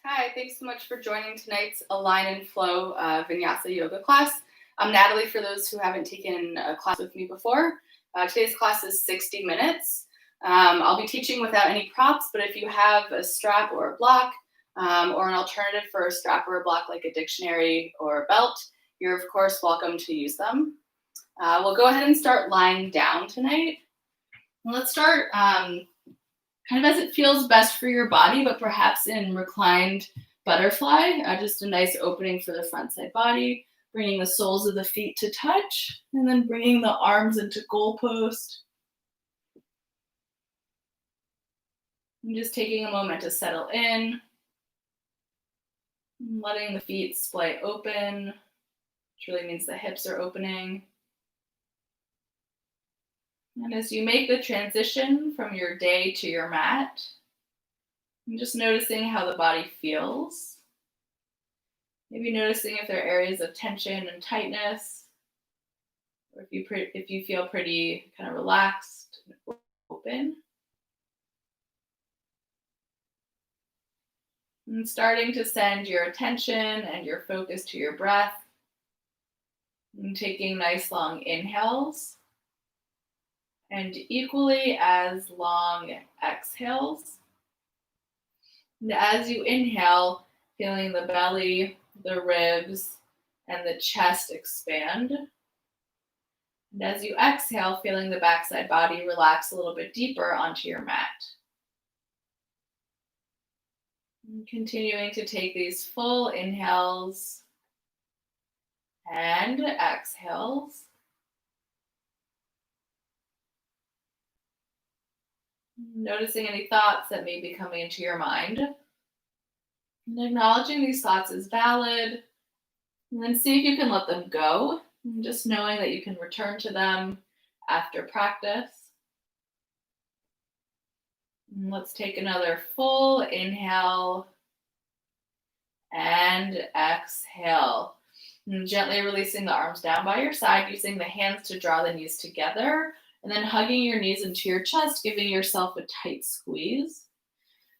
Hi, thanks so much for joining tonight's Align and Flow Vinyasa yoga class. I'm Natalie, for those who haven't taken a class with me before. Today's class is 60 minutes. I'll be teaching without any props, but if you have a strap or a block, or an alternative for a strap or a block like a dictionary or a belt, you're of course welcome to use them. We'll go ahead and start lying down tonight. Let's start kind of as it feels best for your body, but perhaps in reclined butterfly, just a nice opening for the front side body, bringing the soles of the feet to touch, and then bringing the arms into goalpost. And just taking a moment to settle in, letting the feet splay open, which really means the hips are opening. And as you make the transition from your day to your mat, I'm just noticing how the body feels. Maybe noticing if there are areas of tension and tightness, or if you feel pretty kind of relaxed and open. And starting to send your attention and your focus to your breath. And taking nice long inhales. And equally as long exhales. And as you inhale, feeling the belly, the ribs, and the chest expand. And as you exhale, feeling the backside body relax a little bit deeper onto your mat. And continuing to take these full inhales and exhales. Noticing any thoughts that may be coming into your mind. And acknowledging these thoughts as valid. And then see if you can let them go. And just knowing that you can return to them after practice. And let's take another full inhale and exhale. And gently releasing the arms down by your side, using the hands to draw the knees together. And then hugging your knees into your chest, giving yourself a tight squeeze.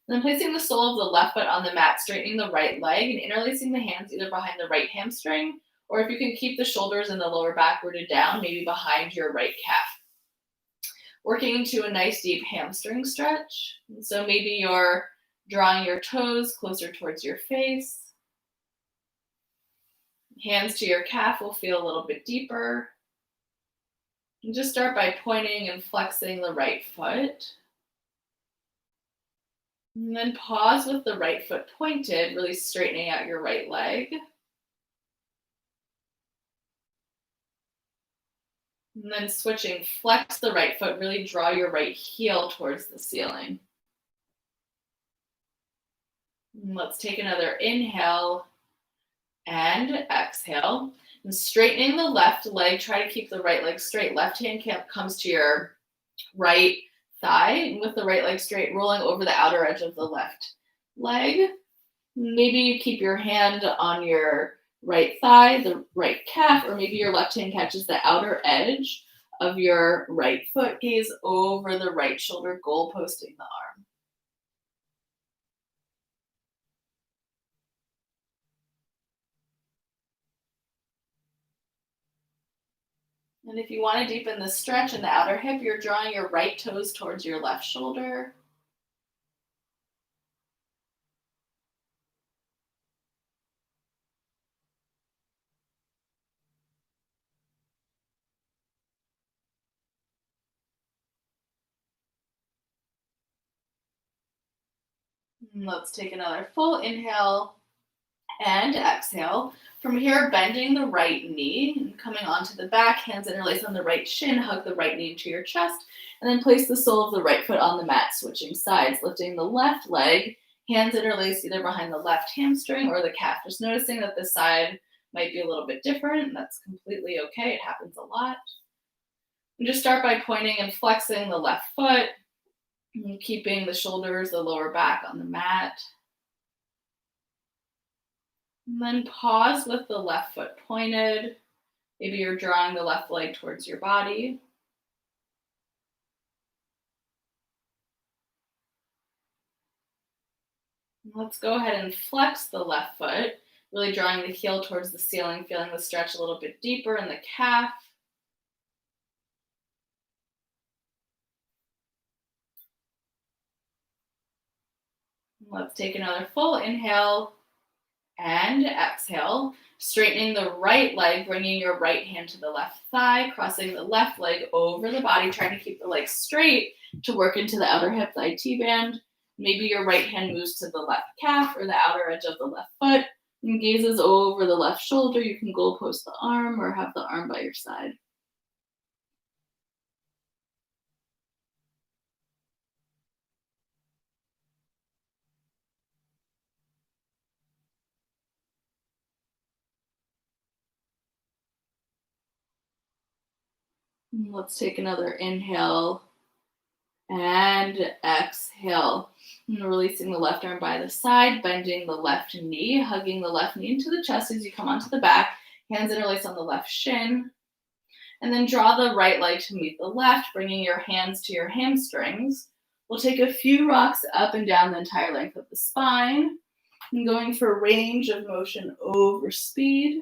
And then placing the sole of the left foot on the mat, straightening the right leg, and interlacing the hands either behind the right hamstring, or if you can keep the shoulders and the lower back rooted down, maybe behind your right calf. Working into a nice deep hamstring stretch. And so maybe you're drawing your toes closer towards your face. Hands to your calf will feel a little bit deeper. And just start by pointing and flexing the right foot. And then pause with the right foot pointed, really straightening out your right leg. And then switching, flex the right foot, really draw your right heel towards the ceiling. And let's take another inhale and exhale. And straightening the left leg, try to keep the right leg straight. Left hand comes to your right thigh, and with the right leg straight, rolling over the outer edge of the left leg. Maybe you keep your hand on your right thigh, the right calf, or maybe your left hand catches the outer edge of your right foot. Gaze over the right shoulder, goalposting the arm. And if you want to deepen the stretch in the outer hip, you're drawing your right toes towards your left shoulder. And let's take another full inhale and exhale. From here, bending the right knee and coming onto the back, hands interlace on the right shin, hug the right knee into your chest, and then place the sole of the right foot on the mat, switching sides, lifting the left leg, hands interlace either behind the left hamstring or the calf. Just noticing that this side might be a little bit different, and that's completely okay. It happens a lot. And just start by pointing and flexing the left foot, and keeping the shoulders, the lower back on the mat. And then pause with the left foot pointed. Maybe you're drawing the left leg towards your body. Let's go ahead and flex the left foot, really drawing the heel towards the ceiling, feeling the stretch a little bit deeper in the calf. Let's take another full inhale and exhale, straightening the right leg, bringing your right hand to the left thigh, crossing the left leg over the body, trying to keep the leg straight to work into the outer hip thigh T-band. Maybe your right hand moves to the left calf or the outer edge of the left foot and gazes over the left shoulder. You can goalpost the arm or have the arm by your side. Let's take another inhale and exhale. And releasing the left arm by the side, bending the left knee, hugging the left knee into the chest as you come onto the back. Hands interlace on the left shin. And then draw the right leg to meet the left, bringing your hands to your hamstrings. We'll take a few rocks up and down the entire length of the spine. And going for range of motion over speed.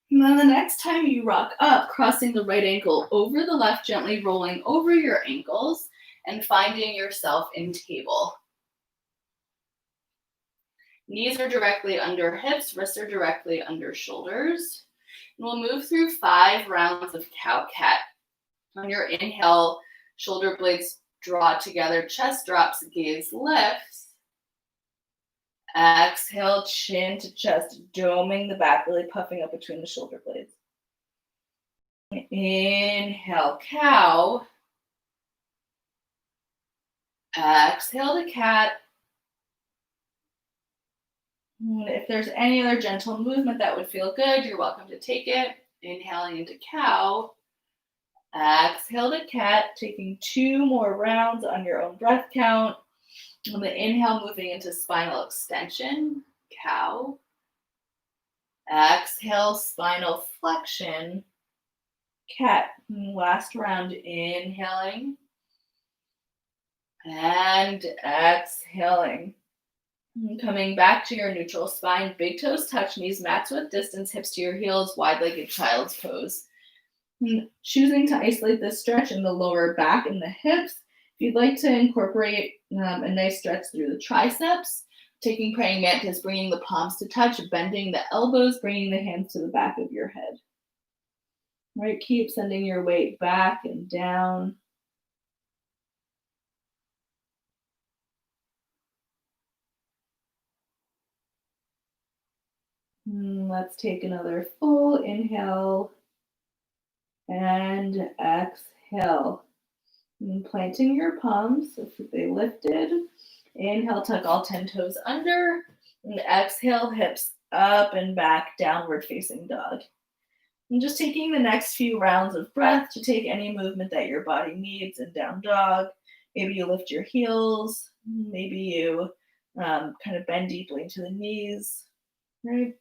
And then the next time you rock up, crossing the right ankle over the left, gently rolling over your ankles and finding yourself in table. Knees are directly under hips, wrists are directly under shoulders. And we'll move through 5 rounds of cow-cat. On your inhale, shoulder blades draw together, chest drops, gaze lifts. Exhale, chin to chest, doming the back, really puffing up between the shoulder blades. Inhale, cow. Exhale to cat. And if there's any other gentle movement that would feel good, you're welcome to take it. Inhaling into cow. Exhale to cat, taking 2 more rounds on your own breath count. On the inhale, moving into spinal extension, cow. Exhale, spinal flexion, cat. Last round, inhaling and exhaling. Coming back to your neutral spine, big toes touch, knees match with distance, hips to your heels, wide-legged child's pose. Choosing to isolate this stretch in the lower back and the hips. If you'd like to incorporate a nice stretch through the triceps, taking praying mantis, bringing the palms to touch, bending the elbows, bringing the hands to the back of your head. Right, keep sending your weight back and down. Let's take another full inhale and exhale. And planting your palms, if they lifted. Inhale, tuck all 10 toes under. And exhale, hips up and back, downward facing dog. And just taking the next few rounds of breath to take any movement that your body needs in down dog. Maybe you lift your heels. Maybe you kind of bend deeply into the knees. Right?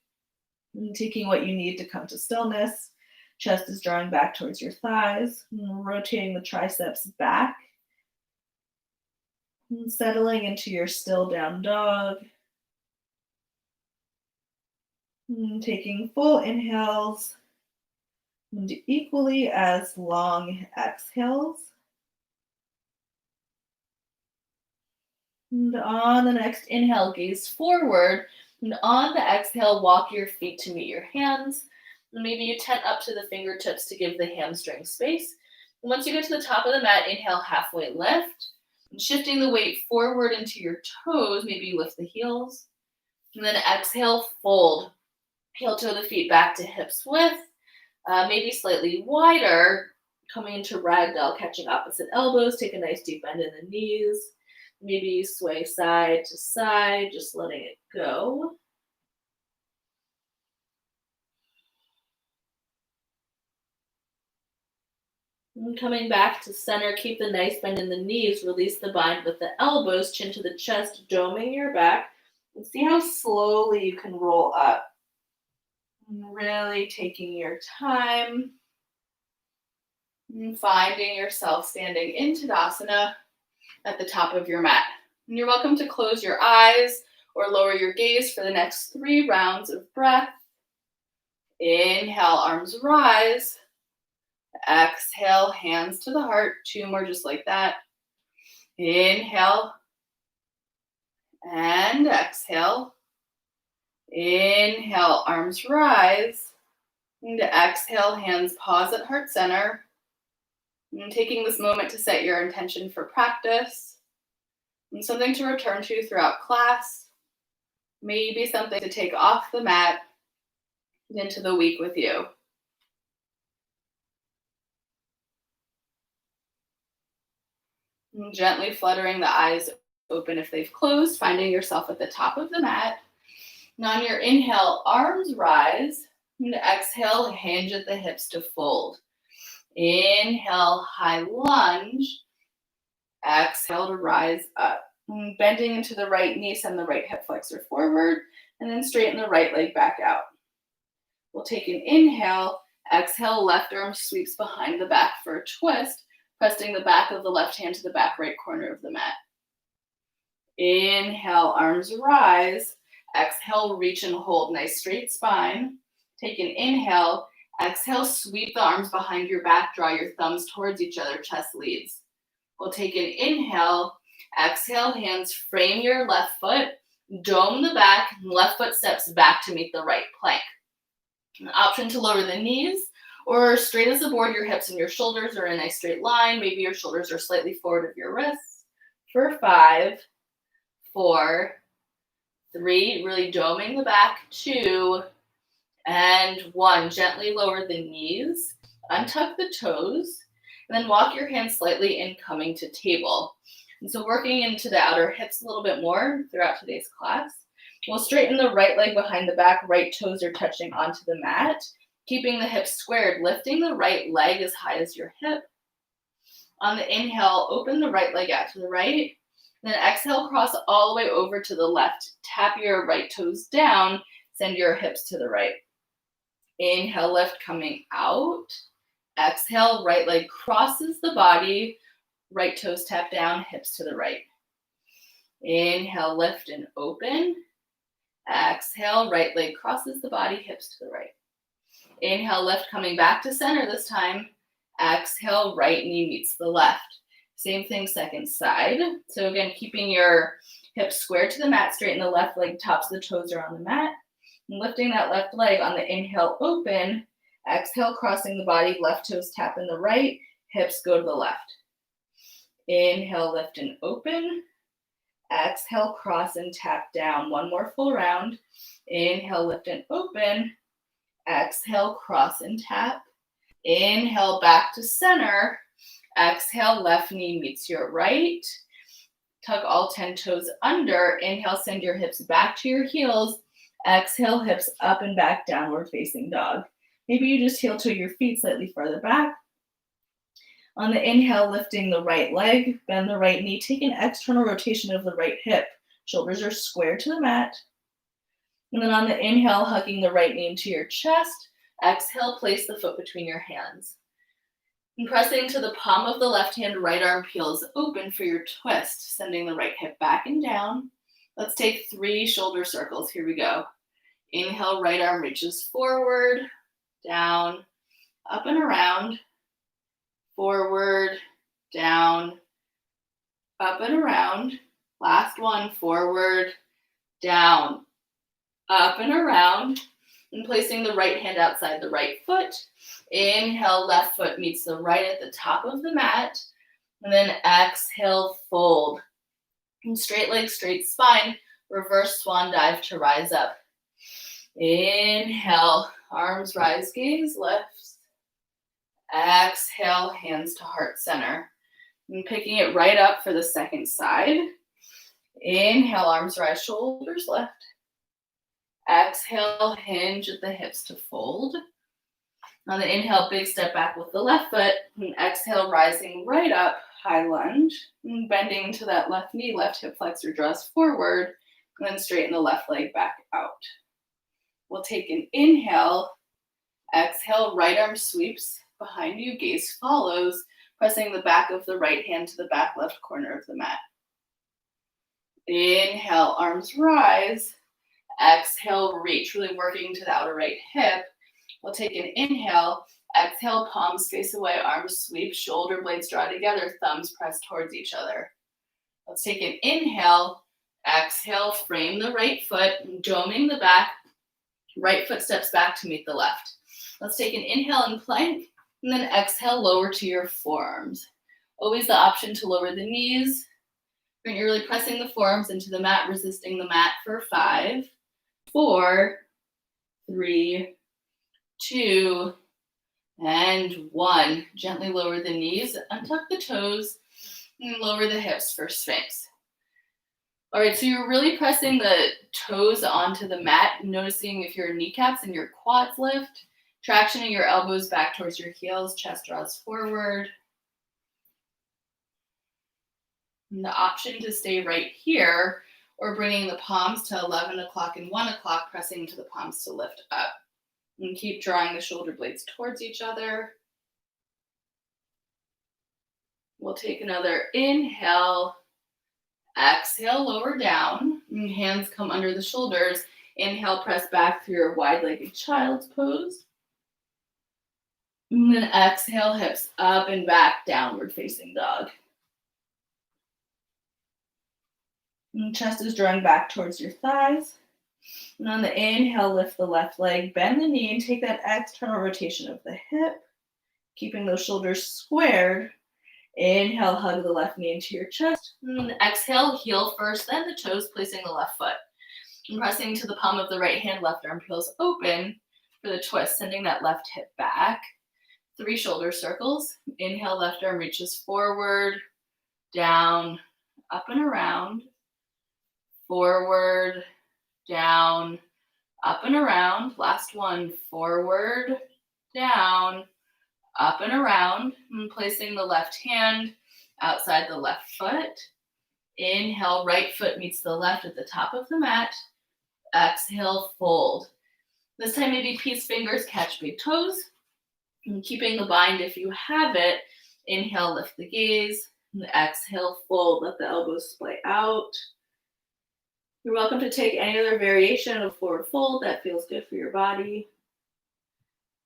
And taking what you need to come to stillness. Chest is drawing back towards your thighs, rotating the triceps back, and settling into your still down dog. And taking full inhales and equally as long exhales. And on the next inhale, gaze forward. And on the exhale, walk your feet to meet your hands. Maybe you tent up to the fingertips to give the hamstring space. And once you get to the top of the mat, inhale, halfway lift. And shifting the weight forward into your toes, maybe you lift the heels. And then exhale, fold. Heel toe the feet back to hips width, maybe slightly wider, coming into ragdoll, catching opposite elbows. Take a nice deep bend in the knees. Maybe sway side to side, just letting it go. And coming back to center, keep the nice bend in the knees, release the bind with the elbows, chin to the chest, doming your back, and see how slowly you can roll up. And really taking your time and finding yourself standing in Tadasana at the top of your mat. And you're welcome to close your eyes or lower your gaze for the next 3 rounds of breath. Inhale, arms rise. Exhale, hands to the heart. 2 more just like that. Inhale and exhale. Inhale, arms rise. And exhale, hands pause at heart center. And taking this moment to set your intention for practice and something to return to throughout class. Maybe something to take off the mat into the week with you. And gently fluttering the eyes open if they've closed, finding yourself at the top of the mat. And on your inhale, arms rise. And exhale, hinge at the hips to fold. Inhale, high lunge. Exhale to rise up. And bending into the right knee, send the right hip flexor forward, and then straighten the right leg back out. We'll take an inhale. Exhale, left arm sweeps behind the back for a twist, pressing the back of the left hand to the back right corner of the mat. Inhale, arms rise. Exhale, reach and hold. Nice straight spine. Take an inhale. Exhale, sweep the arms behind your back. Draw your thumbs towards each other, chest leads. We'll take an inhale. Exhale, hands frame your left foot. Dome the back. Left foot steps back to meet the right plank. An option to lower the knees or straight as a board, your hips and your shoulders are in a nice straight line. Maybe your shoulders are slightly forward of your wrists. For 5, 4, 3, really doming the back, 2, and 1. Gently lower the knees, untuck the toes, and then walk your hands slightly in, coming to table. And so working into the outer hips a little bit more throughout today's class. We'll straighten the right leg behind the back, right toes are touching onto the mat, keeping the hips squared, lifting the right leg as high as your hip. On the inhale, open the right leg out to the right. Then exhale, cross all the way over to the left. Tap your right toes down, send your hips to the right. Inhale, lift, coming out. Exhale, right leg crosses the body. Right toes tap down, hips to the right. Inhale, lift and open. Exhale, right leg crosses the body, hips to the right. Inhale, lift, coming back to center this time. Exhale, right knee meets the left. Same thing, second side. So again, keeping your hips square to the mat, straighten the left leg, tops of the toes are on the mat. And lifting that left leg on the inhale, open. Exhale, crossing the body, left toes tap in the right, hips go to the left. Inhale, lift and open. Exhale, cross and tap down. One more full round. Inhale, lift and open. Exhale, cross and tap. Inhale, back to center. Exhale, left knee meets your right. Tuck all 10 toes under. Inhale, send your hips back to your heels. Exhale, hips up and back, downward facing dog. Maybe you just heel toe your feet slightly further back. On the inhale, lifting the right leg, bend the right knee, take an external rotation of the right hip. Shoulders are square to the mat. And then on the inhale, hugging the right knee into your chest. Exhale, place the foot between your hands. And pressing to the palm of the left hand, right arm peels open for your twist, sending the right hip back and down. Let's take 3 shoulder circles. Here we go. Inhale, right arm reaches forward, down, up and around. Forward, down, up and around. Last one, forward, down, up and around. And placing the right hand outside the right foot. Inhale, left foot meets the right at the top of the mat. And then exhale, fold. And straight leg, straight spine. Reverse swan dive to rise up. Inhale, arms rise, gaze lifts. Exhale, hands to heart center. And picking it right up for the second side. Inhale, arms rise, shoulders lift. Exhale, hinge at the hips to fold. On the inhale, big step back with the left foot. And exhale, rising right up, high lunge. And bending into that left knee, left hip flexor draws forward. And then straighten the left leg back out. We'll take an inhale. Exhale, right arm sweeps behind you, gaze follows, pressing the back of the right hand to the back left corner of the mat. Inhale, arms rise. Exhale, reach, really working to the outer right hip. We'll take an inhale. Exhale, palms face away, arms sweep, shoulder blades draw together, thumbs press towards each other. Let's take an inhale. Exhale, frame the right foot, doming the back. Right foot steps back to meet the left. Let's take an inhale and plank, and then exhale, lower to your forearms. Always the option to lower the knees. When you're really pressing the forearms into the mat, resisting the mat for 5, 4, 3, 2, and 1. Gently lower the knees, untuck the toes, and lower the hips for Sphinx. All right, so you're really pressing the toes onto the mat, noticing if your kneecaps and your quads lift, tractioning your elbows back towards your heels, chest draws forward. And the option to stay right here, or bringing the palms to 11 o'clock and 1 o'clock, pressing into the palms to lift up. And keep drawing the shoulder blades towards each other. We'll take another inhale. Exhale, lower down. And hands come under the shoulders. Inhale, press back through your wide-legged child's pose. And then exhale, hips up and back, downward facing dog. And chest is drawing back towards your thighs. And on the inhale, lift the left leg, bend the knee, and take that external rotation of the hip, keeping those shoulders squared. Inhale, hug the left knee into your chest. And then exhale, heel first, then the toes, placing the left foot. And pressing to the palm of the right hand, left arm peels open for the twist, sending that left hip back. 3 shoulder circles. Inhale, left arm reaches forward, down, up and around. Forward, down, up and around. Last one, forward, down, up and around. And placing the left hand outside the left foot. Inhale, right foot meets the left at the top of the mat. Exhale, fold. This time maybe peace fingers catch big toes. And keeping the bind if you have it. Inhale, lift the gaze. And exhale, fold. Let the elbows splay out. You're welcome to take any other variation of forward fold that feels good for your body.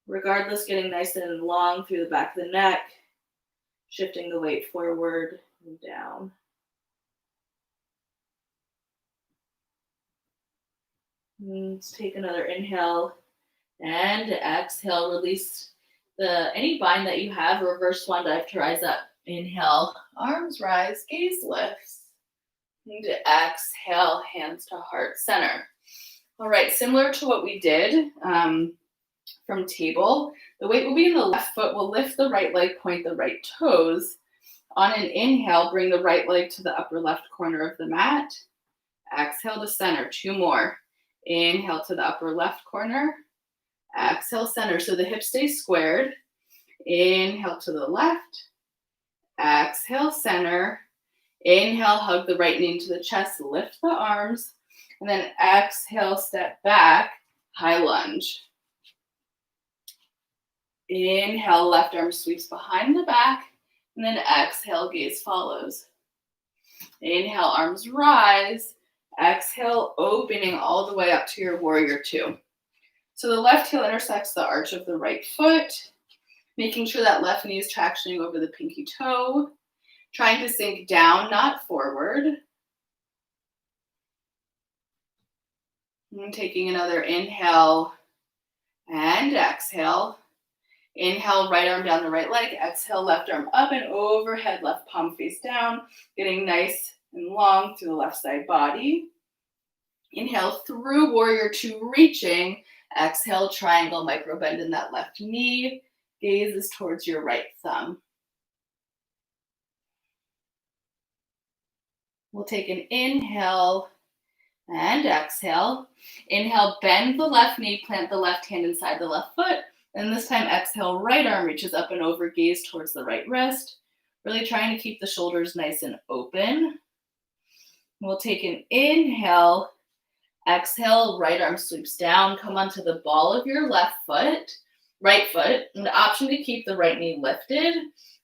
Regardless, getting nice and long through the back of the neck, shifting the weight forward and down. And let's take another inhale and exhale. Release any bind that you have. Reverse swan dive to rise up. Inhale, arms rise, gaze lifts. And exhale, hands to heart center. All right, similar to what we did from table, the weight will be in the left foot. We'll lift the right leg, point the right toes. On an inhale, bring the right leg to the upper left corner of the mat. Exhale to center, 2 more. Inhale to the upper left corner. Exhale, center. So the hips stay squared. Inhale to the left. Exhale, center. Inhale, hug the right knee into the chest, lift the arms, and then exhale, step back, high lunge. Inhale, left arm sweeps behind the back, and then exhale, gaze follows. Inhale, arms rise. Exhale, opening all the way up to your warrior 2. So the left heel intersects the arch of the right foot, making sure that left knee is tractioning over the pinky toe. Trying to sink down, not forward. And taking another inhale and exhale. Inhale, right arm down the right leg. Exhale, left arm up and overhead, left palm face down. Getting nice and long through the left side body. Inhale through warrior 2, reaching. Exhale, triangle, micro bend in that left knee. Gaze is towards your right thumb. We'll take an inhale and exhale. Inhale, bend the left knee, plant the left hand inside the left foot. And this time, exhale, right arm reaches up and over, gaze towards the right wrist. Really trying to keep the shoulders nice and open. We'll take an inhale. Exhale, right arm sweeps down. Come onto the ball of your left foot, right foot. And the option to keep the right knee lifted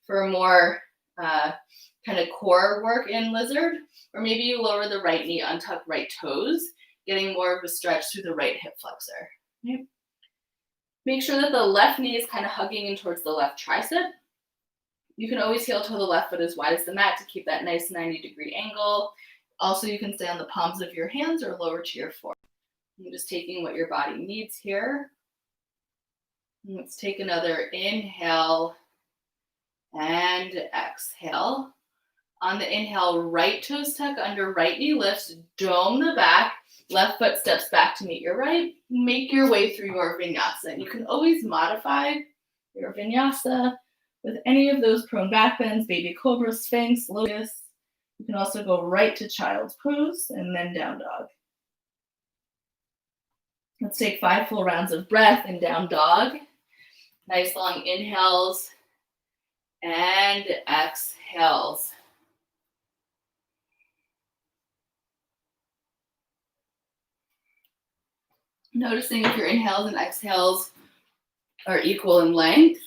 for a more kind of core work in lizard, or maybe you lower the right knee, untuck right toes, getting more of a stretch through the right hip flexor. Okay. Make sure that the left knee is kind of hugging in towards the left tricep. You can always heel toe the left foot as wide as the mat to keep that nice 90-degree angle. Also, you can stay on the palms of your hands or lower to your forearm. I'm just taking what your body needs here. Let's take another inhale and exhale. On the inhale, right toes tuck under, right knee lifts, dome the back, left foot steps back to meet your right. Make your way through your vinyasa. And you can always modify your vinyasa with any of those prone back bends, baby cobra, sphinx, lotus. You can also go right to child's pose and then down dog. Let's take 5 full rounds of breath in down dog. Nice long inhales and exhales. Noticing if your inhales and exhales are equal in length.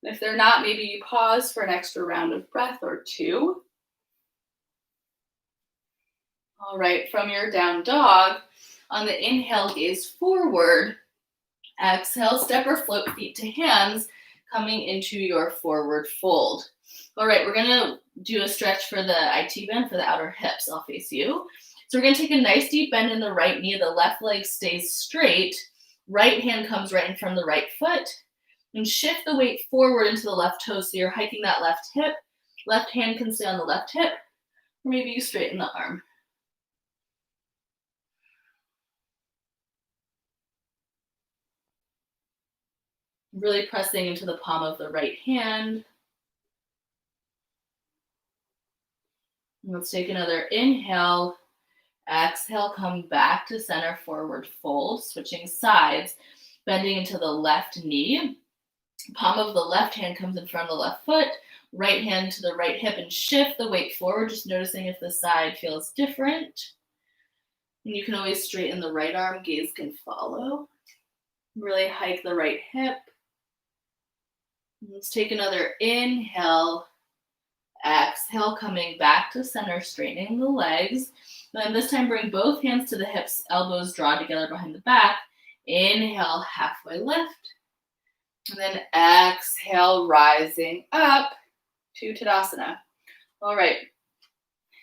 If they're not, maybe you pause for an extra round of breath or 2. All right, from your down dog, on the inhale, gaze forward. Exhale, step or float feet to hands, coming into your forward fold. All right, we're gonna do a stretch for the IT bend for the outer hips. I'll face you. So we're gonna take a nice deep bend in the right knee. The left leg stays straight. Right hand comes right in front of the right foot. And shift the weight forward into the left toe. So you're hiking that left hip. Left hand can stay on the left hip. Or maybe you straighten the arm. Really pressing into the palm of the right hand. Let's take another inhale. Exhale, come back to center, forward fold, switching sides, bending into the left knee. Palm of the left hand comes in front of the left foot, right hand to the right hip, and shift the weight forward, just noticing if the side feels different. And you can always straighten the right arm, gaze can follow. Really hike the right hip. Let's take another inhale. Exhale, coming back to center, straightening the legs. Then this time, bring both hands to the hips, elbows draw together behind the back. Inhale, halfway lift. And then exhale, rising up to Tadasana. All right,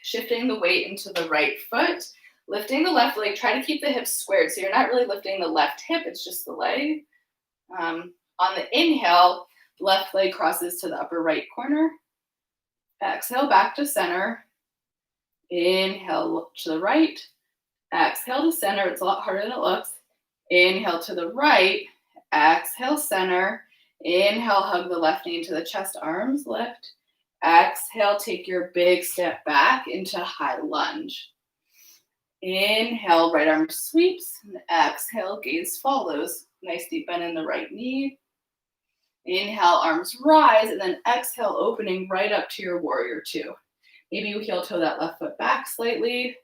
shifting the weight into the right foot, lifting the left leg. Try to keep the hips squared, so you're not really lifting the left hip, it's just the leg. On the inhale, left leg crosses to the upper right corner. Exhale, back to center. Inhale to the right. Exhale to center. It's a lot harder than it looks. Inhale to the right. Exhale, center. Inhale, hug the left knee into the chest, arms lift. Exhale, take your big step back into high lunge. Inhale, right arm sweeps. And exhale, gaze follows. Nice deep bend in the right knee. Inhale, arms rise, and then exhale, opening right up to your warrior 2. Maybe you heel toe that left foot back slightly.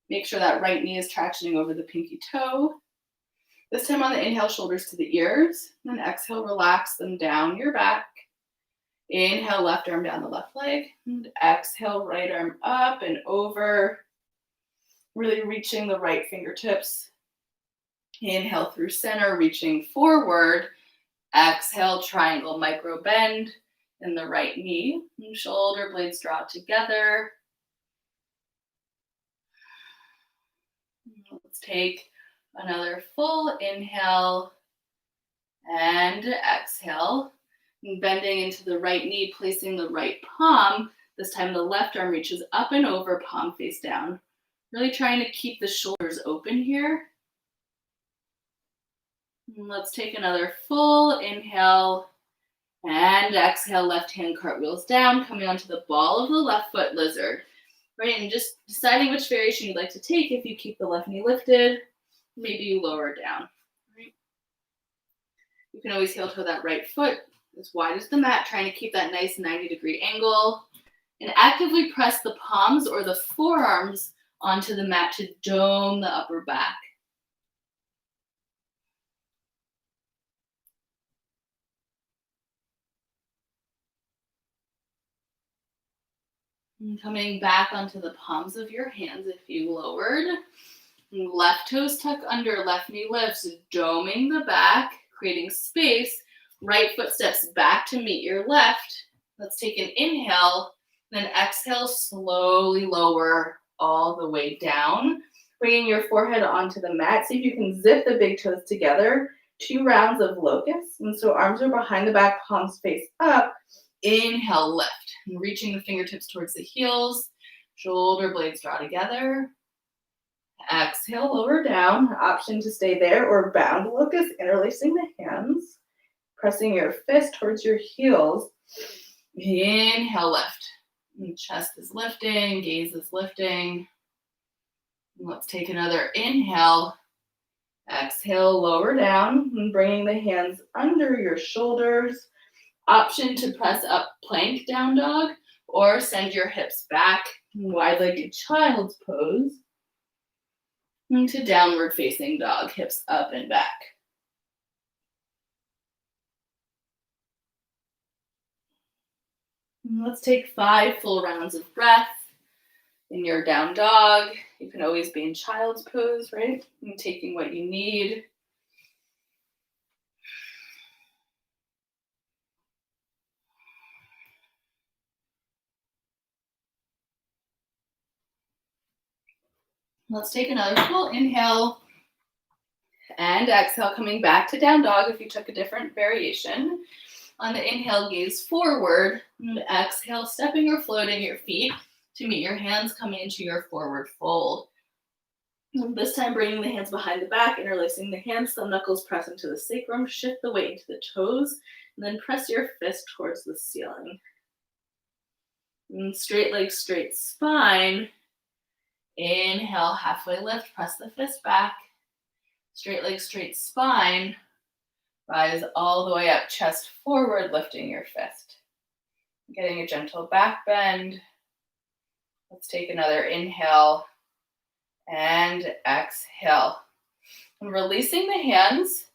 Make sure that right knee is tractioning over the pinky toe. This time on the inhale, shoulders to the ears. Then exhale, relax them down your back. Inhale, left arm down the left leg. And exhale, right arm up and over. Really reaching the right fingertips. Inhale through center, reaching forward. Exhale, triangle micro bend in the right knee. And shoulder blades draw together. Let's take another full inhale and exhale. And bending into the right knee, placing the right palm. This time the left arm reaches up and over, palm face down. Really trying to keep the shoulders open here. And let's take another full inhale and exhale, left hand cartwheels down, coming onto the ball of the left foot, lizard. Right, and just deciding which variation you'd like to take. If you keep the left knee lifted, maybe you lower it down. Right? You can always heel toe that right foot as wide as the mat, trying to keep that nice 90-degree angle. And actively press the palms or the forearms onto the mat to dome the upper back. And coming back onto the palms of your hands if you lowered. Left toes tuck under, left knee lifts, doming the back, creating space. Right foot steps back to meet your left. Let's take an inhale, then exhale, slowly lower all the way down, bringing your forehead onto the mat. See if you can zip the big toes together. 2 rounds of locust. And so arms are behind the back, palms face up. Inhale, lift. And reaching the fingertips towards the heels. Shoulder blades draw together. Exhale, lower down. Option to stay there or bound locust, interlacing the hands. Pressing your fist towards your heels. Inhale, lift. And chest is lifting, gaze is lifting. Let's take another inhale. Exhale, lower down, and bringing the hands under your shoulders. Option to press up plank down dog or send your hips back, wide-legged child's pose. Into downward facing dog, hips up and back. And let's take 5 full rounds of breath in your down dog. You can always be in child's pose, right? And taking what you need. Let's take another full inhale and exhale, coming back to down dog if you took a different variation. On the inhale, gaze forward, and exhale, stepping or floating your feet to meet your hands coming into your forward fold. And this time, bringing the hands behind the back, interlacing the hands, thumb knuckles press into the sacrum, shift the weight into the toes, and then press your fist towards the ceiling. And straight leg, straight spine. Inhale, halfway lift, press the fist back. Straight leg, straight spine. Rise all the way up, chest forward, lifting your fist. Getting a gentle back bend. Let's take another inhale and exhale. And releasing the hands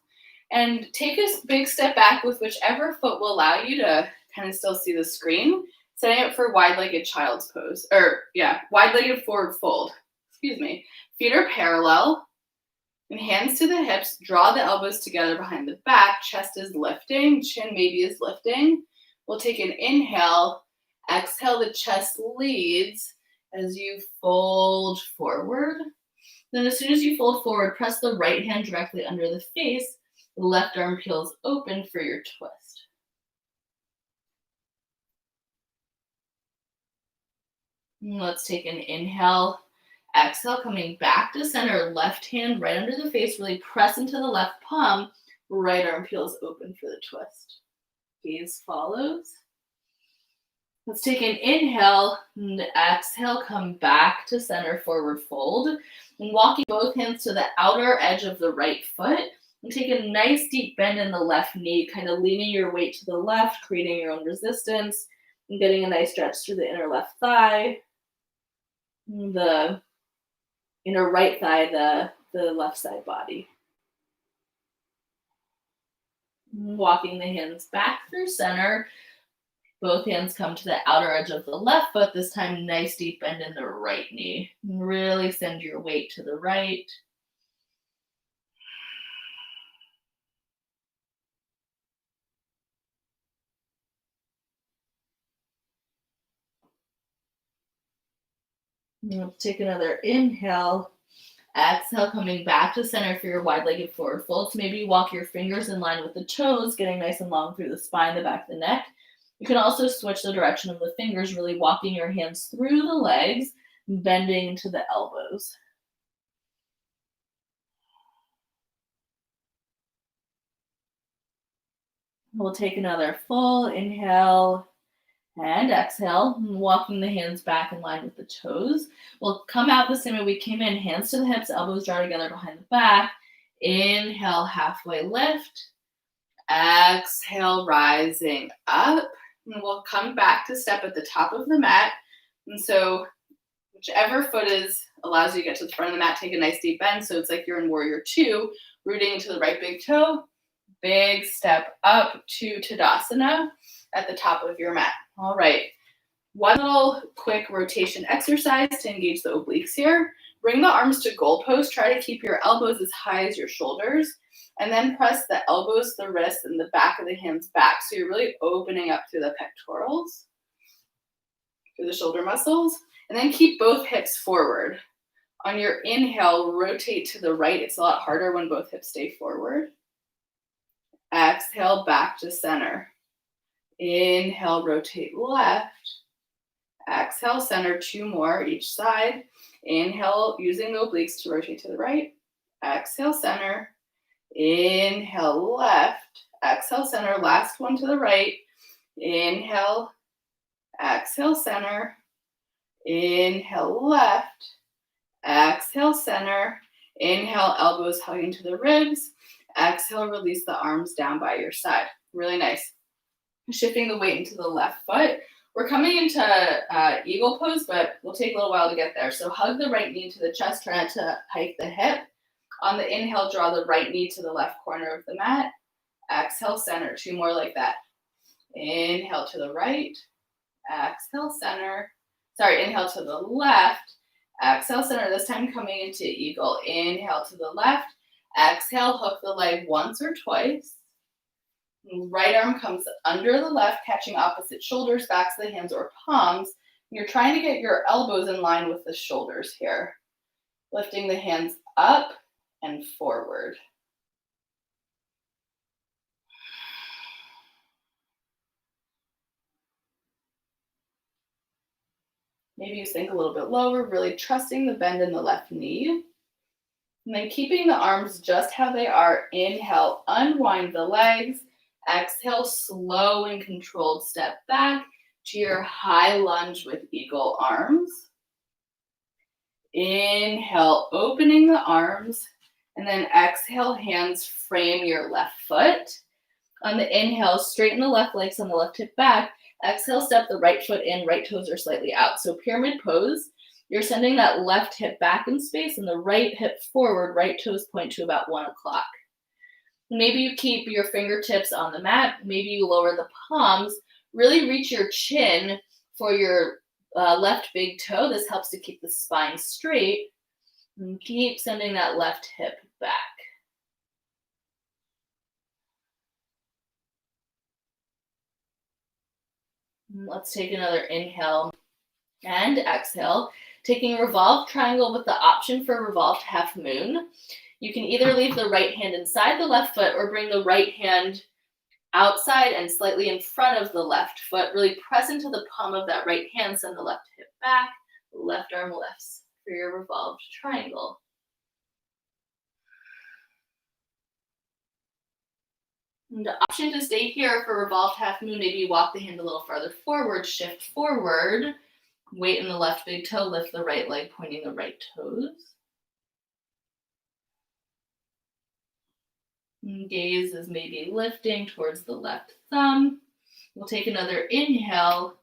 and take a big step back with whichever foot will allow you to kind of still see the screen. Setting up for wide-legged child's pose, wide-legged forward fold. Excuse me. Feet are parallel. And hands to the hips, draw the elbows together behind the back, chest is lifting, chin maybe is lifting. We'll take an inhale, exhale, the chest leads as you fold forward. Then as soon as you fold forward, press the right hand directly under the face, the left arm peels open for your twist. And let's take an inhale. Exhale, coming back to center, left hand right under the face, really press into the left palm, right arm peels open for the twist. Gaze follows. Let's take an inhale and exhale, come back to center, forward fold. And walking both hands to the outer edge of the right foot. And take a nice deep bend in the left knee, kind of leaning your weight to the left, creating your own resistance, and getting a nice stretch through the inner left thigh. The inner right thigh, the left side body. Walking the hands back through center. Both hands come to the outer edge of the left foot. This time, nice deep bend in the right knee. Really send your weight to the right. Let's take another inhale. Exhale, coming back to center for your wide-legged forward fold. So maybe you walk your fingers in line with the toes, getting nice and long through the spine, the back of the neck. You can also switch the direction of the fingers, really walking your hands through the legs, bending to the elbows. We'll take another full inhale and exhale, walking the hands back in line with the toes. We'll come out the same way we came in, hands to the hips, elbows draw together behind the back. Inhale, halfway lift. Exhale, rising up. And we'll come back to step at the top of the mat. And so whichever foot allows you to get to the front of the mat, take a nice deep bend. So it's like you're in warrior two, rooting into the right big toe. Big step up to Tadasana at the top of your mat. All right. One little quick rotation exercise to engage the obliques here. Bring the arms to goalpost. Try to keep your elbows as high as your shoulders. And then press the elbows, the wrists, and the back of the hands back. So you're really opening up through the pectorals, through the shoulder muscles. And then keep both hips forward. On your inhale, rotate to the right. It's a lot harder when both hips stay forward. Exhale, back to center. Inhale, rotate left. Exhale, center, 2 more each side. Inhale, using the obliques to rotate to the right. Exhale, center. Inhale, left. Exhale, center. Last one to the right. Inhale. Exhale, center. Inhale, left. Exhale, center. Inhale, elbows hugging to the ribs. Exhale, release the arms down by your side. Really nice. Shifting the weight into the left foot. We're coming into eagle pose, but we'll take a little while to get there. So hug the right knee to the chest. Try not to hike the hip. On the inhale, draw the right knee to the left corner of the mat. Exhale, center. 2 more like that. Inhale to the right. Exhale, center. Sorry, inhale to the left. Exhale, center. This time coming into eagle. Inhale to the left. Exhale, hook the leg once or twice. Right arm comes under the left, catching opposite shoulders, backs of the hands or palms. You're trying to get your elbows in line with the shoulders here. Lifting the hands up and forward. Maybe you sink a little bit lower, really trusting the bend in the left knee. And then keeping the arms just how they are. Inhale, unwind the legs. Exhale, slow and controlled step back to your high lunge with eagle arms. Inhale, opening the arms. And then exhale, hands frame your left foot. On the inhale, straighten the left legs on the left hip back. Exhale, step the right foot in, right toes are slightly out. So pyramid pose, you're sending that left hip back in space and the right hip forward, right toes point to about 1 o'clock. Maybe you keep your fingertips on the mat. Maybe you lower the palms. Really reach your chin for your left big toe. This helps to keep the spine straight. And keep sending that left hip back. Let's take another inhale and exhale. Taking revolved triangle with the option for revolved half moon. You can either leave the right hand inside the left foot or bring the right hand outside and slightly in front of the left foot. Really press into the palm of that right hand. Send the left hip back. Left arm lifts for your revolved triangle. And the option to stay here for revolved half moon, maybe you walk the hand a little farther forward, shift forward, weight in the left big toe, lift the right leg, pointing the right toes. And gaze is maybe lifting towards the left thumb. We'll take another inhale,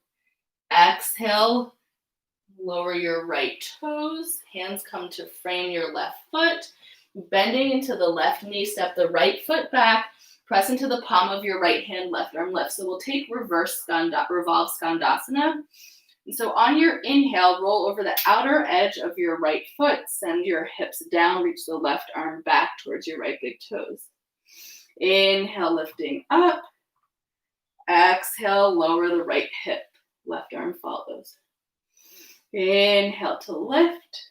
exhale, lower your right toes, hands come to frame your left foot, bending into the left knee, step the right foot back, press into the palm of your right hand, left arm lift. So we'll take revolved skandasana. And so on your inhale, roll over the outer edge of your right foot, send your hips down, reach the left arm back towards your right big toes. Inhale, lifting up. Exhale, lower the right hip. Left arm follows. Inhale to lift.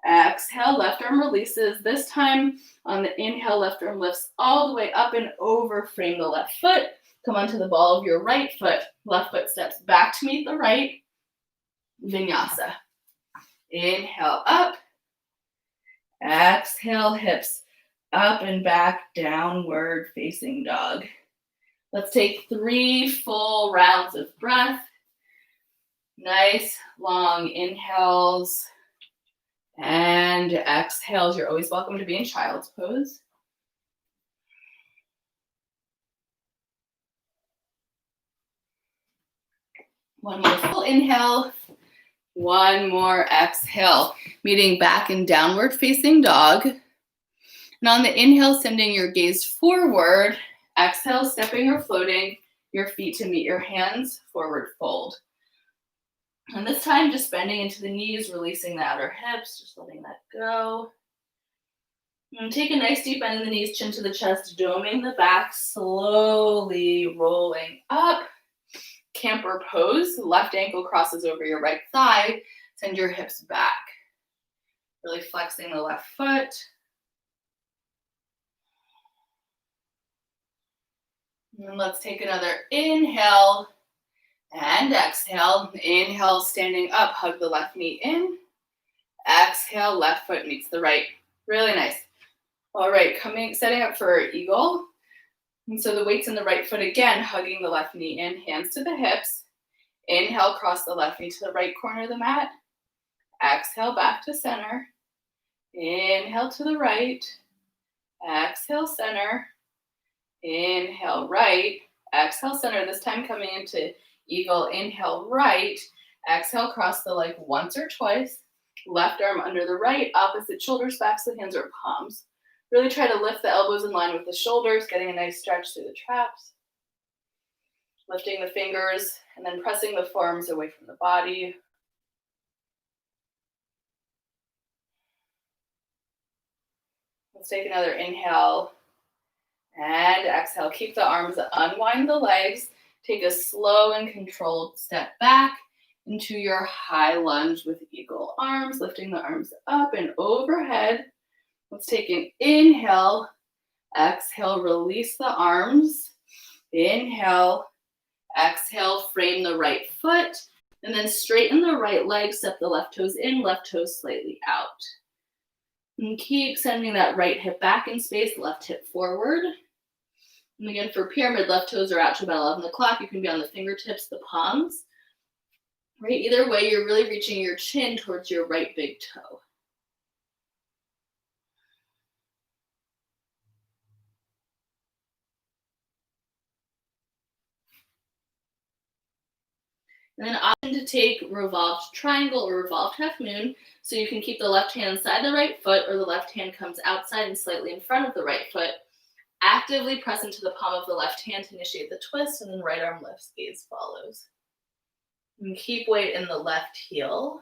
Exhale, left arm releases. This time on the inhale, left arm lifts all the way up and over. Frame the left foot. Come onto the ball of your right foot. Left foot steps back to meet the right. Vinyasa. Inhale up. Exhale, hips up and back, downward facing dog. Let's take 3 full rounds of breath. Nice long inhales and exhales. You're always welcome to be in child's pose. One more full inhale. One more exhale. Meeting back in downward facing dog. And on the inhale, sending your gaze forward. Exhale, stepping or floating your feet to meet your hands, forward fold. And this time, just bending into the knees, releasing the outer hips, just letting that go. And take a nice deep bend in the knees, chin to the chest, doming the back, slowly rolling up. Camper pose, left ankle crosses over your right thigh, send your hips back. Really flexing the left foot. And let's take another inhale and exhale. Inhale, standing up, hug the left knee in. Exhale, left foot meets the right. Really nice. All right, setting up for eagle. And so the weight's in the right foot again, hugging the left knee in, hands to the hips. Inhale, cross the left knee to the right corner of the mat. Exhale, back to center. Inhale to the right. Exhale, center. Inhale, right. Exhale, center. This time coming into eagle. Inhale, right. Exhale, cross the leg once or twice. Left arm under the right, opposite shoulders, backs of the hands or palms. Really try to lift the elbows in line with the shoulders, getting a nice stretch through the traps. Lifting the fingers and then pressing the forearms away from the body. Let's take another inhale and exhale. Keep the arms, unwind the legs. Take a slow and controlled step back into your high lunge with eagle arms, lifting the arms up and overhead. Let's take an inhale, exhale, release the arms. Inhale, exhale, frame the right foot, and then straighten the right leg, step the left toes in, left toes slightly out. And keep sending that right hip back in space, left hip forward. And again, for pyramid, left toes are out to about 11 o'clock. You can be on the fingertips, the palms. Right, either way, you're really reaching your chin towards your right big toe. And then option to take revolved triangle or revolved half moon. So you can keep the left hand inside the right foot or the left hand comes outside and slightly in front of the right foot. Actively press into the palm of the left hand to initiate the twist, and then right arm lifts, gaze follows. And keep weight in the left heel.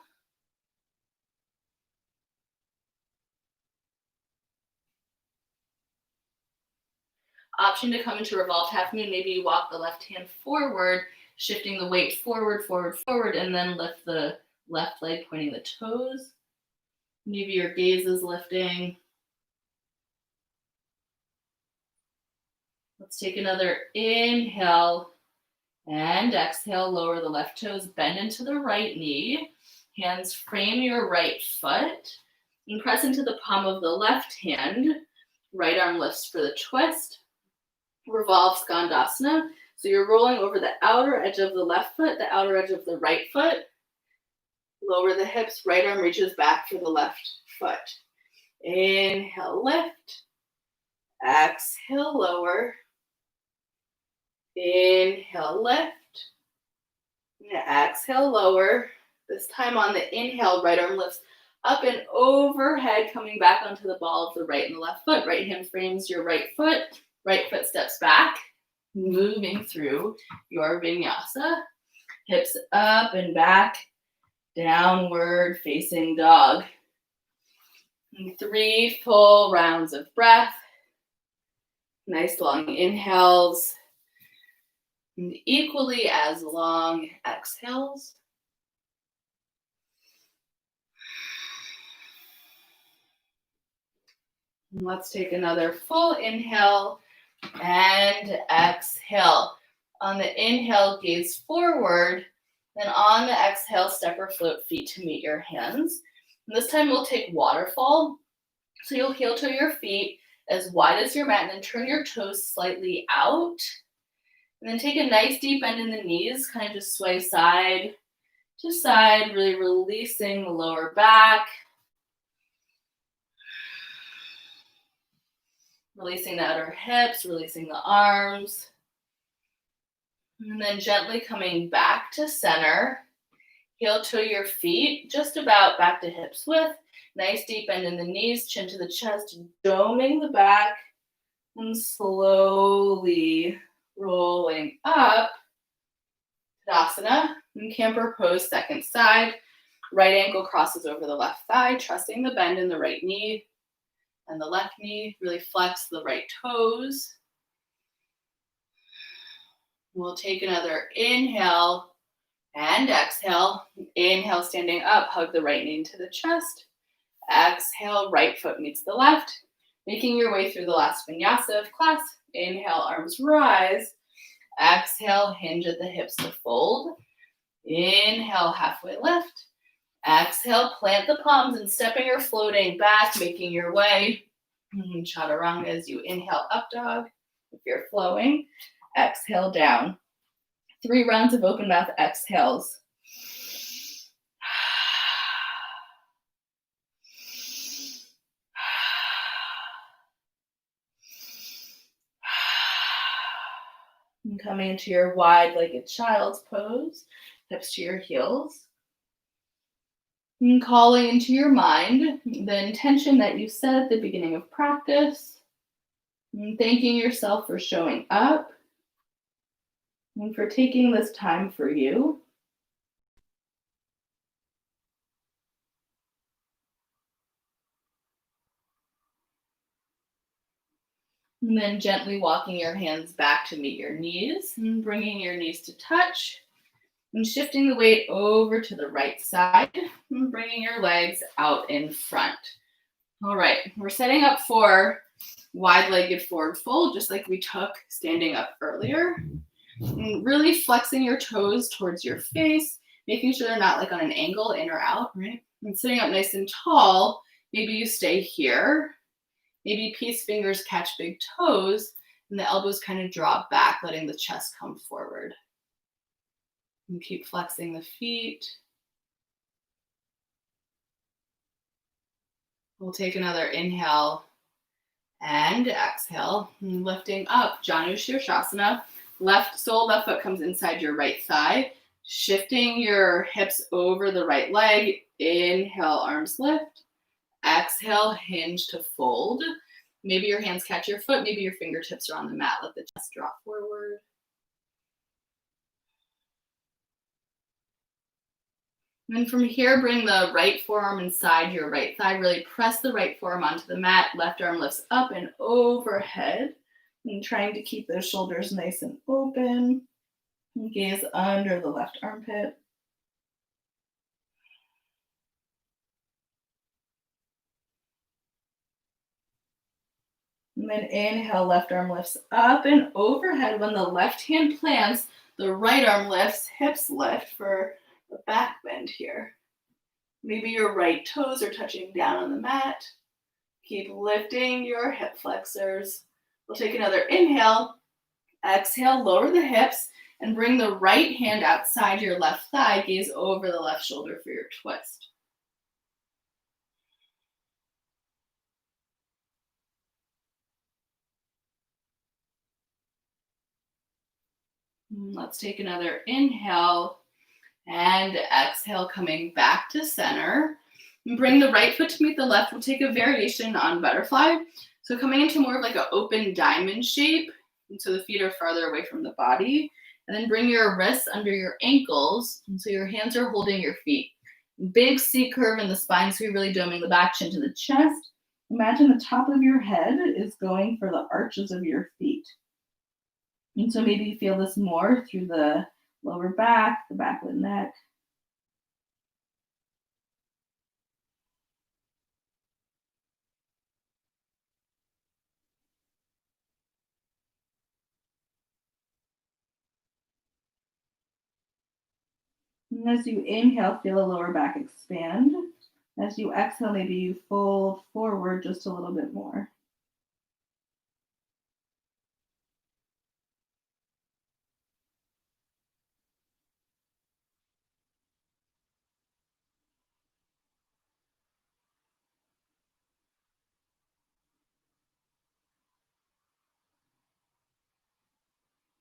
Option to come into revolved half moon. Maybe you walk the left hand forward, shifting the weight forward, forward, forward, and then lift the left leg, pointing the toes. Maybe your gaze is lifting. Let's take another inhale and exhale. Lower the left toes, bend into the right knee. Hands frame your right foot and press into the palm of the left hand. Right arm lifts for the twist. Revolve Skandasana. So you're rolling over the outer edge of the left foot, the outer edge of the right foot. Lower the hips, right arm reaches back for the left foot. Inhale, lift. Exhale, lower. Inhale, lift. Exhale, lower. This time on the inhale, right arm lifts up and overhead, coming back onto the ball of the right and the left foot. Right hand frames your right foot steps back, moving through your vinyasa. Hips up and back, downward facing dog. And 3 full rounds of breath. Nice long inhales. And equally as long exhales. And let's take another full inhale and exhale. On the inhale, gaze forward. Then on the exhale, step or float feet to meet your hands. And this time we'll take waterfall. So you'll heel toe your feet as wide as your mat and then turn your toes slightly out. And then take a nice deep bend in the knees, kind of just sway side to side, really releasing the lower back. Releasing the outer hips, releasing the arms. And then gently coming back to center. Heel toe your feet, just about back to hips width. Nice deep bend in the knees, chin to the chest, doming the back. And slowly rolling up. Tadasana. And camper pose, second side. Right ankle crosses over the left thigh, trusting the bend in the right knee and the left knee. Really flex the right toes. We'll take another inhale and exhale. Inhale, standing up, hug the right knee into the chest. Exhale, right foot meets the left. Making your way through the last vinyasa of class. Inhale, arms rise. Exhale, hinge at the hips to fold. Inhale, halfway lift. Exhale, plant the palms and stepping or floating back, making your way. Chaturanga as you inhale, up dog. If you're flowing, exhale, down. 3 rounds of open mouth exhales. And coming into your wide-legged child's pose, hips to your heels. And calling into your mind the intention that you set at the beginning of practice. And thanking yourself for showing up and for taking this time for you. And then gently walking your hands back to meet your knees and bringing your knees to touch and shifting the weight over to the right side and bringing your legs out in front. All right, we're setting up for wide-legged forward fold, just like we took standing up earlier. And really flexing your toes towards your face, making sure they're not like on an angle in or out, right? And sitting up nice and tall, maybe you stay here. Maybe peace fingers catch big toes and the elbows kind of drop back, letting the chest come forward. And keep flexing the feet. We'll take another inhale and exhale, and lifting up, Janu Shirshasana. Left sole, left foot comes inside your right thigh, shifting your hips over the right leg. Inhale, arms lift. Exhale, hinge to fold. Maybe your hands catch your foot, maybe your fingertips are on the mat. Let the chest drop forward. And from here, bring the right forearm inside your right thigh. Really press the right forearm onto the mat. Left arm lifts up and overhead. And trying to keep those shoulders nice and open. And gaze under the left armpit. And then inhale, left arm lifts up and overhead. When the left hand plants, the right arm lifts, hips lift for a back bend here. Maybe your right toes are touching down on the mat. Keep lifting your hip flexors. We'll take another inhale. Exhale, lower the hips and bring the right hand outside your left thigh. Gaze over the left shoulder for your twist. Let's take another inhale and exhale, coming back to center. And bring the right foot to meet the left. We'll take a variation on butterfly. So coming into more of like an open diamond shape. And so the feet are farther away from the body. And then bring your wrists under your ankles. And so your hands are holding your feet. Big C curve in the spine, so you're really doming the back, chin to the chest. Imagine the top of your head is going for the arches of your feet. And so maybe you feel this more through the lower back, the back of the neck. And as you inhale, feel the lower back expand. As you exhale, maybe you fold forward just a little bit more.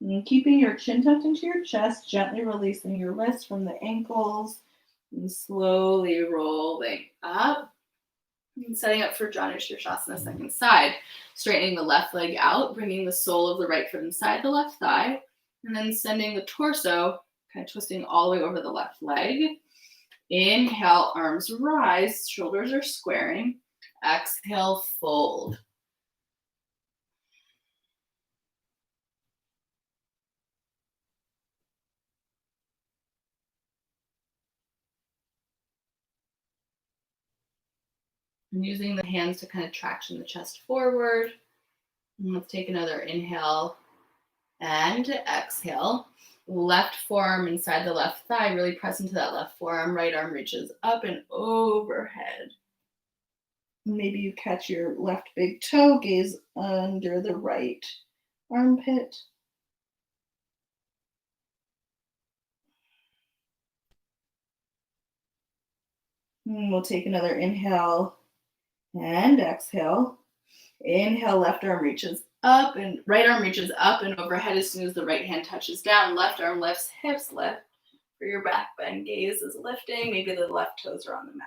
And keeping your chin tucked into your chest, gently releasing your wrists from the ankles, and slowly rolling up. And setting up for Janu Shirshasana, second side. Straightening the left leg out, bringing the sole of the right foot inside the left thigh, and then sending the torso Kind of twisting all the way over the left leg. Inhale, arms rise, shoulders are squaring. Exhale, fold. And using the hands to kind of traction the chest forward. And let's take another inhale and exhale. Left forearm inside the left thigh, really press into that left forearm. Right arm reaches up and overhead. Maybe you catch your left big toe, gaze under the right armpit. And we'll take another inhale and exhale. Inhale, left arm reaches up and right arm reaches up and overhead as soon as the right hand touches down. Left arm lifts, hips lift. For your back bend, gaze is lifting. Maybe the left toes are on the mat.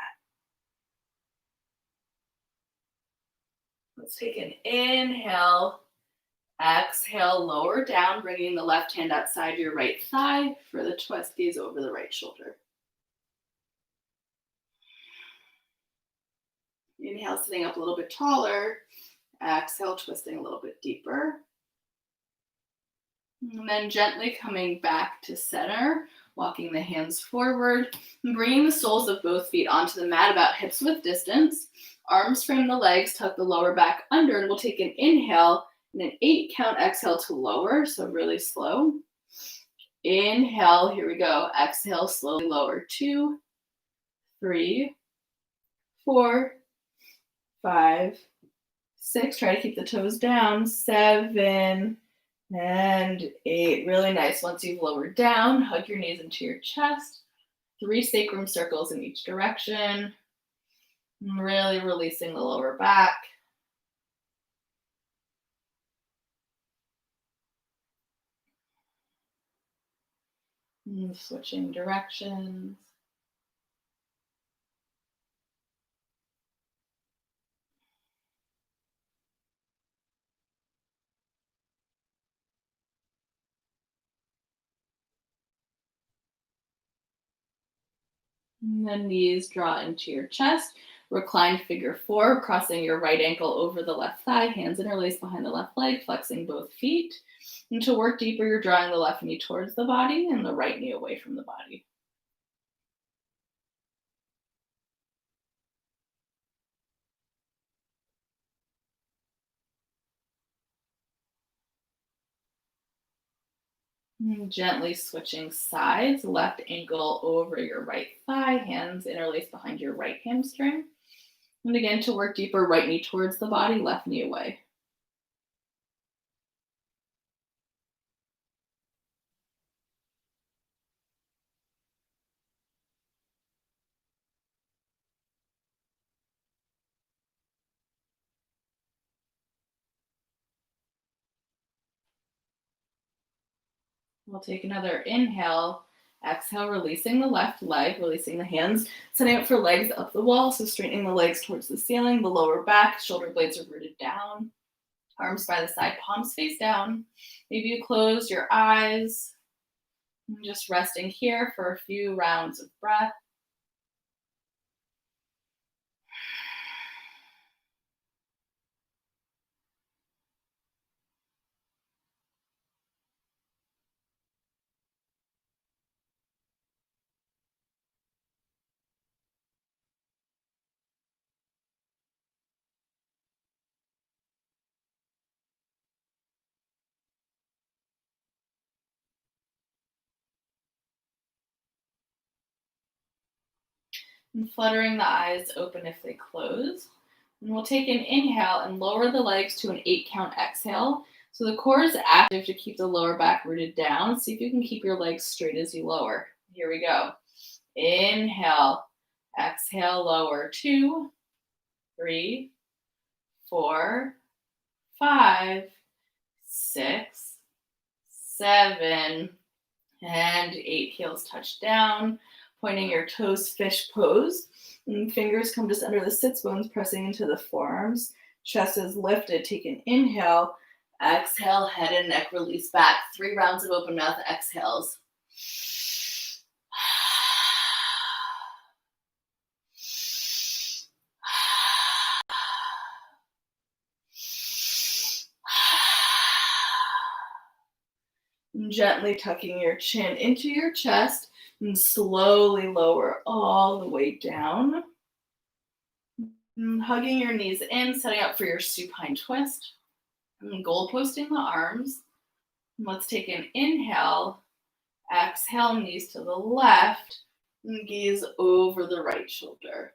Let's take an inhale. Exhale, lower down, bringing the left hand outside your right thigh. For the twist, gaze over the right shoulder. Inhale, sitting up a little bit taller. Exhale, twisting a little bit deeper. And then gently coming back to center, walking the hands forward, and bringing the soles of both feet onto the mat about hips width distance. Arms frame the legs, tuck the lower back under, and we'll take an inhale and an 8 count exhale to lower, so really slow. Inhale, here we go. Exhale, slowly lower. 2, 3, 4, 5, 6. Try to keep the toes down. 7 and 8. Really nice. Once you've lowered down, hug your knees into your chest. 3 sacrum circles in each direction. Really releasing the lower back. And switching directions. And then knees draw into your chest. Reclined figure 4, crossing your right ankle over the left thigh, hands interlaced behind the left leg, flexing both feet. And to work deeper, you're drawing the left knee towards the body and the right knee away from the body. And gently switching sides, left ankle over your right thigh, hands interlaced behind your right hamstring. And again, to work deeper, right knee towards the body, left knee away. We'll take another inhale. Exhale, releasing the left leg, releasing the hands, setting up for legs up the wall. So straightening the legs towards the ceiling, the lower back, shoulder blades are rooted down. Arms by the side, palms face down. Maybe you close your eyes. And just resting here for a few rounds of breath. And fluttering the eyes open if they close. And we'll take an inhale and lower the legs to an 8 count exhale. So the core is active to keep the lower back rooted down. See if you can keep your legs straight as you lower. Here we go. Inhale, exhale, lower. 2, 3, 4, 5, 6, 7, and 8. Heels touch down. Pointing your toes, fish pose. And fingers come just under the sits bones, pressing into the forearms. Chest is lifted. Take an inhale. Exhale, head and neck release back. 3 rounds of open mouth exhales. Gently tucking your chin into your chest and slowly lower all the way down. Hugging your knees in, setting up for your supine twist. Goal posting the arms. Let's take an inhale. Exhale, knees to the left. And gaze over the right shoulder.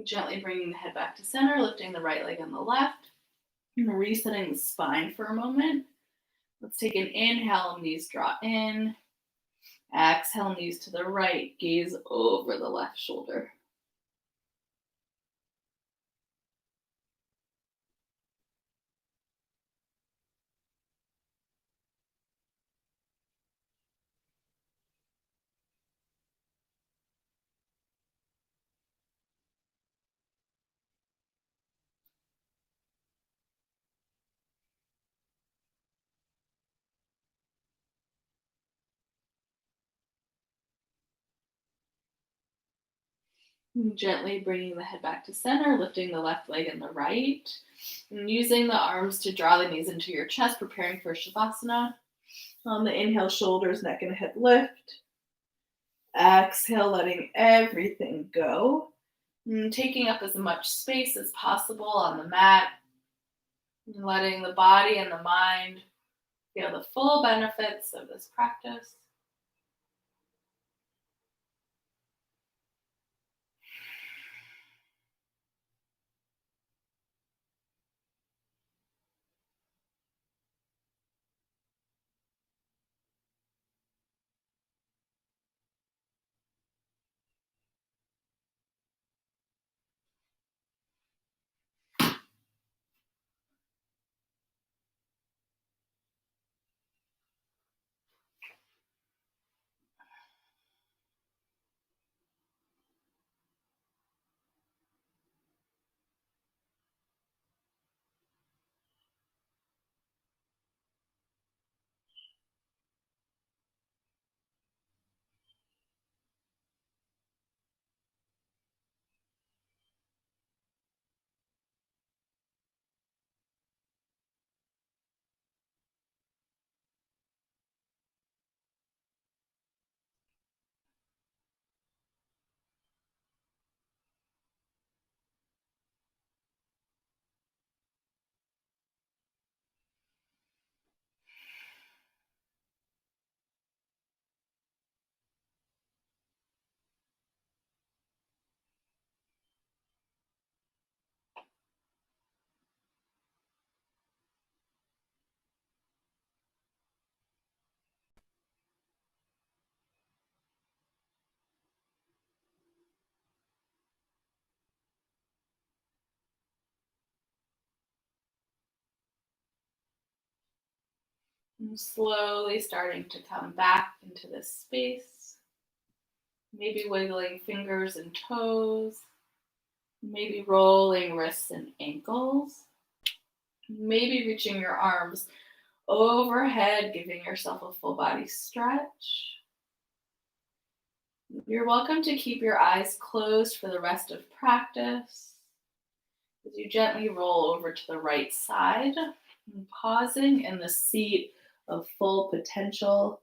Gently bringing the head back to center, lifting the right leg on the left. And resetting the spine for a moment. Let's take an inhale, knees draw in. Exhale, knees to the right, gaze over the left shoulder. Gently bringing the head back to center, lifting the left leg and the right. And using the arms to draw the knees into your chest, preparing for Shavasana. On the inhale, shoulders, neck, and head lift. Exhale, letting everything go. And taking up as much space as possible on the mat. And letting the body and the mind feel the full benefits of this practice. And slowly starting to come back into this space. Maybe wiggling fingers and toes. Maybe rolling wrists and ankles. Maybe reaching your arms overhead, giving yourself a full body stretch. You're welcome to keep your eyes closed for the rest of practice as you gently roll over to the right side and pausing in the seat of full potential.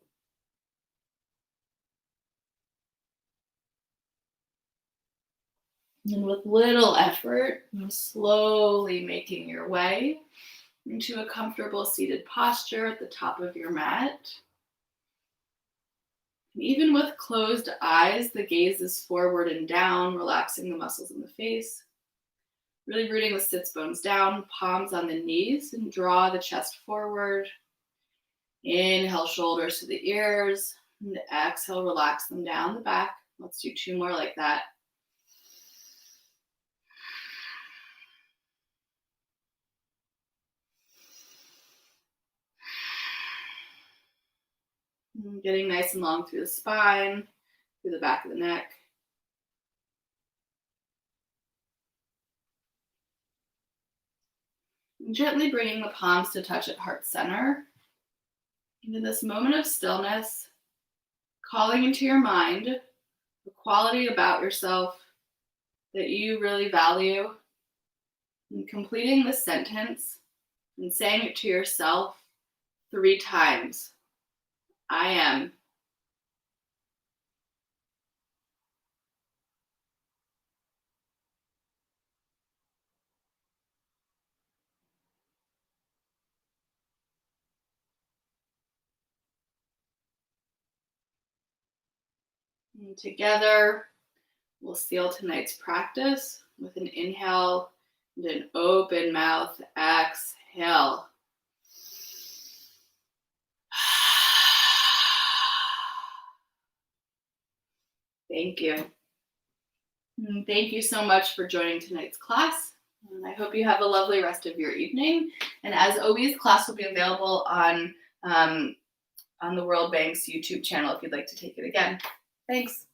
And with little effort, slowly making your way into a comfortable seated posture at the top of your mat. And even with closed eyes, the gaze is forward and down, relaxing the muscles in the face. Really rooting the sits bones down, palms on the knees, and draw the chest forward. Inhale, shoulders to the ears. And exhale, relax them down the back. Let's do 2 more like that. And getting nice and long through the spine, through the back of the neck. And gently bringing the palms to touch at heart center. And in this moment of stillness, calling into your mind the quality about yourself that you really value, and completing the sentence and saying it to yourself 3 times. I am. And together, we'll seal tonight's practice with an inhale and an open mouth exhale. Thank you. And thank you so much for joining tonight's class. And I hope you have a lovely rest of your evening. And as always, class will be available on the World Bank's YouTube channel if you'd like to take it again. Thanks.